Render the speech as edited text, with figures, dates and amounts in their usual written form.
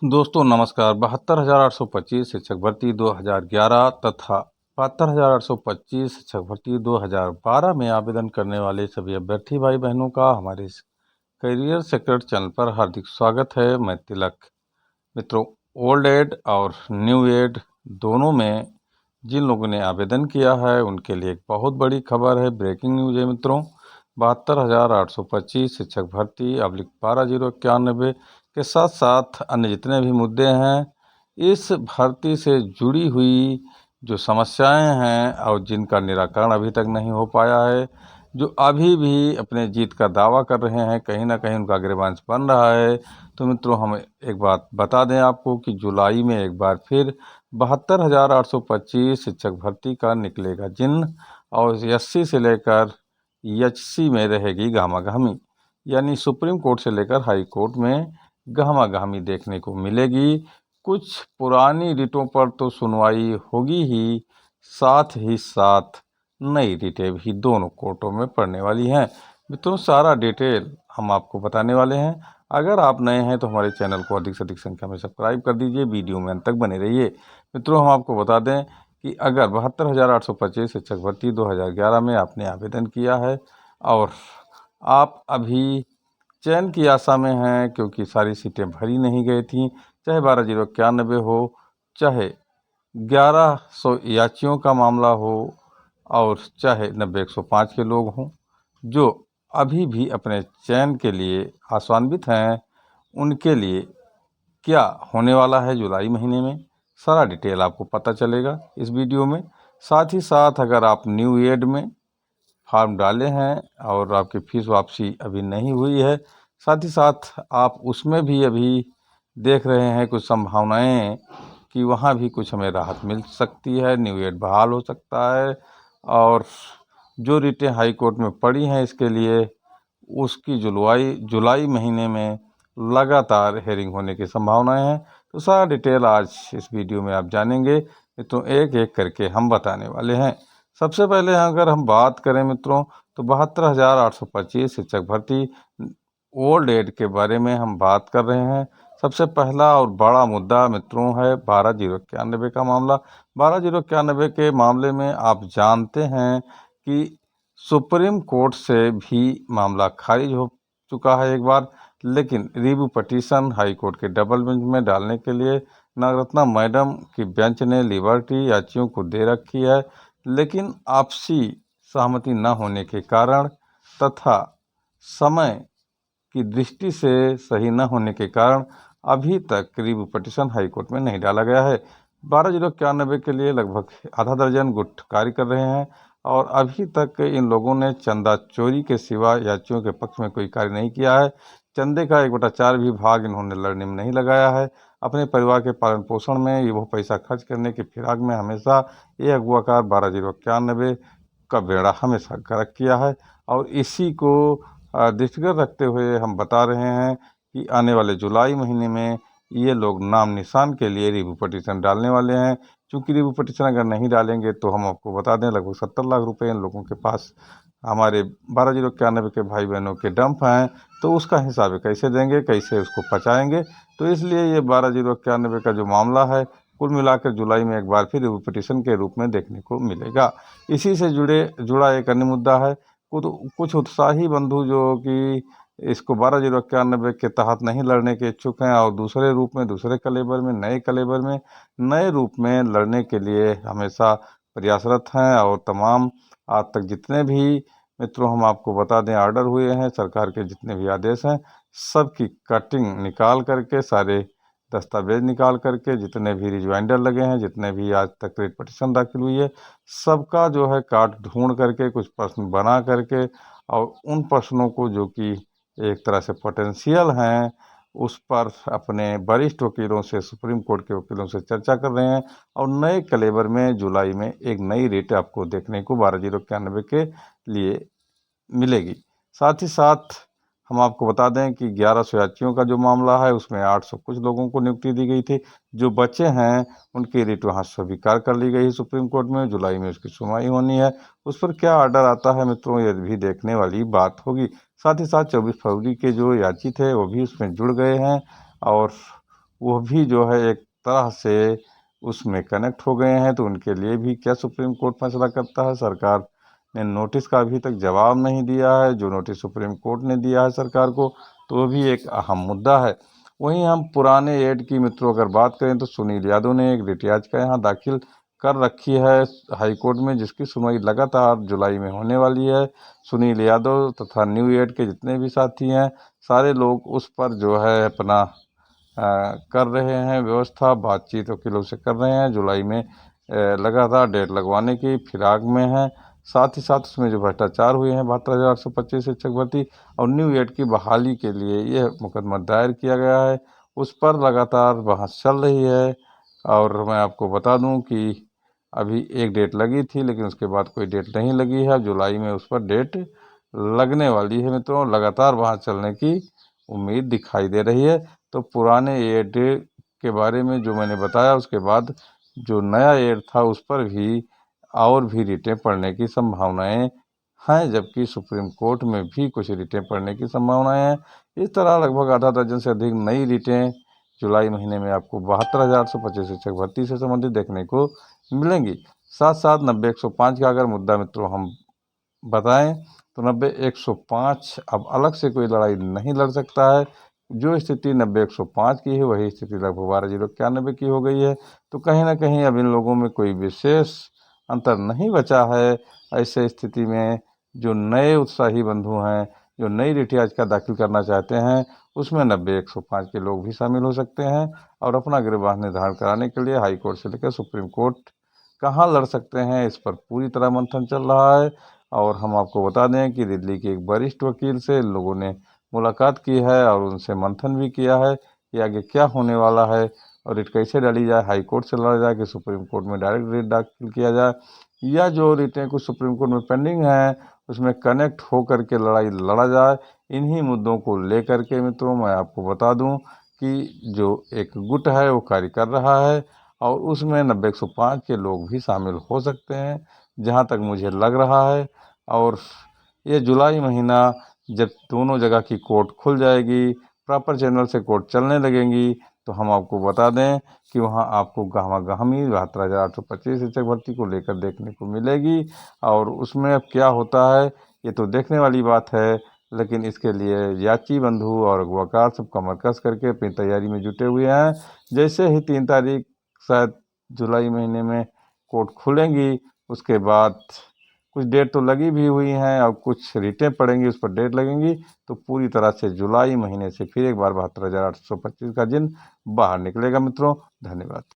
दोस्तों नमस्कार। 72,825 शिक्षक भर्ती 2011 तथा 72,825 शिक्षक भर्ती 2012 में आवेदन करने वाले सभी अभ्यर्थी भाई बहनों का हमारे इस करियर सेक्रेट चैनल पर हार्दिक स्वागत है। मैं तिलक। मित्रों, ओल्ड एड और न्यू एड दोनों में जिन लोगों ने आवेदन किया है उनके लिए एक बहुत बड़ी खबर है, ब्रेकिंग न्यूज है मित्रों। 72,825 शिक्षक भर्ती /12,091 के साथ साथ अन्य जितने भी मुद्दे हैं, इस भर्ती से जुड़ी हुई जो समस्याएं हैं और जिनका निराकरण अभी तक नहीं हो पाया है, जो अभी भी अपने जीत का दावा कर रहे हैं, कहीं ना कहीं उनका ग्रीवांस बन रहा है। तो मित्रों, हम एक बात बता दें आपको कि जुलाई में एक बार फिर 72,825 शिक्षक भर्ती का निकलेगा जिन, और एससी से लेकर एचसी में रहेगी गहमागहमी, यानी सुप्रीम कोर्ट से लेकर हाई कोर्ट में गहमागहमी देखने को मिलेगी। कुछ पुरानी रिटों पर तो सुनवाई होगी ही, साथ ही साथ नई रिटें भी दोनों कोर्टों में पड़ने वाली हैं। मित्रों, सारा डिटेल हम आपको बताने वाले हैं। अगर आप नए हैं तो हमारे चैनल को अधिक से अधिक संख्या में सब्सक्राइब कर दीजिए, वीडियो में अंत तक बने रहिए। मित्रों, हम आपको बता दें कि अगर 72,825 शिक्षक भर्ती 2011 में आपने आवेदन किया है और आप अभी चयन की आशा में हैं, क्योंकि सारी सीटें भरी नहीं गई थीं, चाहे 12,091 हो, चाहे 1,100 याचियों का मामला हो और चाहे 90-105 के लोग हों जो अभी भी अपने चयन के लिए आशान्वित हैं, उनके लिए क्या होने वाला है जुलाई महीने में, सारा डिटेल आपको पता चलेगा इस वीडियो में। साथ ही साथ अगर आप न्यू एड में फॉर्म डाले हैं और आपकी फ़ीस वापसी अभी नहीं हुई है, साथ ही साथ आप उसमें भी अभी देख रहे हैं कुछ संभावनाएं कि वहाँ भी कुछ हमें राहत मिल सकती है, न्यू एड बहाल हो सकता है, और जो रिटें हाई कोर्ट में पड़ी हैं इसके लिए उसकी जुलाई महीने में लगातार हेयरिंग होने की संभावनाएं हैं। तो सारा डिटेल आज इस वीडियो में आप जानेंगे। तो एक एक करके हम बताने वाले हैं। सबसे पहले अगर हम बात करें मित्रों, तो 72,825 शिक्षक भर्ती ओल्ड एड के बारे में हम बात कर रहे हैं। सबसे पहला और बड़ा मुद्दा मित्रों है 12,091 का मामला। 12,091 के मामले में आप जानते हैं कि सुप्रीम कोर्ट से भी मामला खारिज हो चुका है एक बार, लेकिन रिव्यू पटिशन हाई कोर्ट के डबल बेंच में डालने के लिए नागरत्ना मैडम की बेंच ने लिबर्टी याचियों को दे रखी है, लेकिन आपसी सहमति न होने के कारण तथा समय की दृष्टि से सही न होने के कारण अभी तक रिव्यू पटिशन हाई कोर्ट में नहीं डाला गया है। 12,091 के लिए लगभग आधा दर्जन गुट कार्य कर रहे हैं और अभी तक इन लोगों ने चंदा चोरी के सिवा याचियों के पक्ष में कोई कार्य नहीं किया है। चंदे का 1/4 भी भाग इन्होंने लड़ने में नहीं लगाया है। अपने परिवार के पालन पोषण में ये वो पैसा खर्च करने की फिराक में हमेशा ये अगुआकार 12,091 का बेड़ा हमेशा गर्क किया है, और इसी को दृष्टिगत रखते हुए हम बता रहे हैं कि आने वाले जुलाई महीने में ये लोग नाम निशान के लिए रिव्यू पटिशन डालने वाले हैं। चूँकि रिव्यू पटिशन अगर नहीं डालेंगे तो हम आपको बता दें लगभग 70 लाख रुपए इन लोगों के पास हमारे 12,091 के भाई बहनों के डंप हैं, तो उसका हिसाब कैसे देंगे, कैसे उसको पचाएंगे। तो इसलिए ये 12,091 का जो मामला है कुल मिलाकर जुलाई में एक बार फिर रिव्यू पटिशन के रूप में देखने को मिलेगा। इसी से जुड़ा एक अन्य मुद्दा है। कुछ उत्साही बंधु जो कि इसको 12,091 के तहत नहीं लड़ने के इच्छुक हैं और दूसरे रूप में, दूसरे कलेबर में, नए रूप में लड़ने के लिए हमेशा प्रयासरत हैं। और तमाम आज तक जितने भी मित्रों हम आपको बता दें ऑर्डर हुए हैं, सरकार के जितने भी आदेश हैं, सब की कटिंग निकाल करके, सारे दस्तावेज निकाल करके, जितने भी रिजवाइंडर लगे हैं, जितने भी आज तक रेट पटिशन दाखिल हुई है, सबका जो है काट ढूंढ करके कुछ प्रश्न बना करके और उन प्रश्नों को जो कि एक तरह से पोटेंशियल हैं उस पर अपने वरिष्ठ वकीलों से, सुप्रीम कोर्ट के वकीलों से चर्चा कर रहे हैं। और नए कलेबर में जुलाई में एक नई रेट आपको देखने को 12,091 के लिए मिलेगी। साथ ही साथ हम आपको बता दें कि 1100 याचियों का जो मामला है उसमें 800 कुछ लोगों को नियुक्ति दी गई थी। जो बचे हैं उनकी रिट वहाँ स्वीकार कर ली गई सुप्रीम कोर्ट में। जुलाई में उसकी सुनवाई होनी है। उस पर क्या ऑर्डर आता है मित्रों, ये भी देखने वाली बात होगी। साथ ही साथ 24 फरवरी के जो याची थे वो भी उसमें जुड़ गए हैं और वो भी जो है एक तरह से उसमें कनेक्ट हो गए हैं। तो उनके लिए भी क्या सुप्रीम कोर्ट फैसला करता है। सरकार ने नोटिस का अभी तक जवाब नहीं दिया है। जो नोटिस सुप्रीम कोर्ट ने दिया है सरकार को, तो वो भी एक अहम मुद्दा है। वहीं हम पुराने एड की मित्रों अगर बात करें तो सुनील यादव ने एक रिट याचिका यहाँ दाखिल कर रखी है हाई कोर्ट में, जिसकी सुनवाई लगातार जुलाई में होने वाली है। सुनील यादव तथा न्यू एड के जितने भी साथी हैं, सारे लोग उस पर जो है अपना कर रहे हैं व्यवस्था, बातचीत वकीलों से कर रहे हैं। जुलाई में लगातार डेट लगवाने की फिराक में हैं। साथ ही साथ उसमें जो भ्रष्टाचार हुए हैं 72,825 शिक्षक भर्ती और न्यू एड की बहाली के लिए यह मुकदमा दायर किया गया है, उस पर लगातार बहस चल रही है। और मैं आपको बता दूं कि अभी एक डेट लगी थी, लेकिन उसके बाद कोई डेट नहीं लगी है। जुलाई में उस पर डेट लगने वाली है मित्रों। लगातार बहस चलने की उम्मीद दिखाई दे रही है। तो पुराने एड के बारे में जो मैंने बताया, उसके बाद जो नया एड था उस पर भी और भी रिटें पड़ने की संभावनाएं हैं, जबकि सुप्रीम कोर्ट में भी कुछ रिटें पड़ने की संभावनाएं हैं। इस तरह लगभग आधा दर्जन से अधिक नई रिटें जुलाई महीने में आपको 72,825 शिक्षक भर्ती से संबंधित देखने को मिलेंगी। साथ साथ 90-105 का अगर मुद्दा मित्रों हम बताएं तो 90-105 अब अलग से कोई लड़ाई नहीं लड़ सकता है। जो स्थिति 90-105 की है वही स्थिति लगभग 12,091 की हो गई है। तो कहीं ना कहीं अब इन लोगों में कोई विशेष अंतर नहीं बचा है। ऐसे स्थिति में जो नए उत्साही बंधु हैं, जो नई रिट याचिका दाखिल करना चाहते हैं, उसमें 90-105 के लोग भी शामिल हो सकते हैं और अपना गिरबान निर्धारण कराने के लिए हाई कोर्ट से लेकर सुप्रीम कोर्ट कहाँ लड़ सकते हैं, इस पर पूरी तरह मंथन चल रहा है। और हम आपको बता दें कि दिल्ली के एक वरिष्ठ वकील से इन लोगों ने मुलाकात की है और उनसे मंथन भी किया है कि आगे क्या होने वाला है और रिट कैसे डाली जाए, हाई कोर्ट से लड़ा जाए कि सुप्रीम कोर्ट में डायरेक्ट रिट दाखिल किया जाए, या जो रिटें कुछ सुप्रीम कोर्ट में पेंडिंग हैं उसमें कनेक्ट होकर के लड़ाई लड़ा जाए। इन्हीं मुद्दों को लेकर के मित्रों मैं आपको बता दूं कि जो एक गुट है वो कार्य कर रहा है और उसमें 90-105 के लोग भी शामिल हो सकते हैं, जहाँ तक मुझे लग रहा है। और ये जुलाई महीना जब दोनों जगह की कोर्ट खुल जाएगी, प्रॉपर चैनल से कोर्ट चलने लगेंगी, तो हम आपको बता दें कि वहाँ आपको गहमा गहमी 72,825 शिक्षक भर्ती को लेकर देखने को मिलेगी। और उसमें अब क्या होता है ये तो देखने वाली बात है, लेकिन इसके लिए याची बंधु और अगवाकार सब कमर कस करके अपनी तैयारी में जुटे हुए हैं। जैसे ही 3 तारीख शायद जुलाई महीने में कोर्ट खुलेंगी, उसके बाद कुछ डेट तो लगी भी हुई हैं और कुछ रिटें पड़ेंगी, उस पर डेट लगेंगी। तो पूरी तरह से जुलाई महीने से फिर एक बार 72,825 का दिन बाहर निकलेगा मित्रों। धन्यवाद।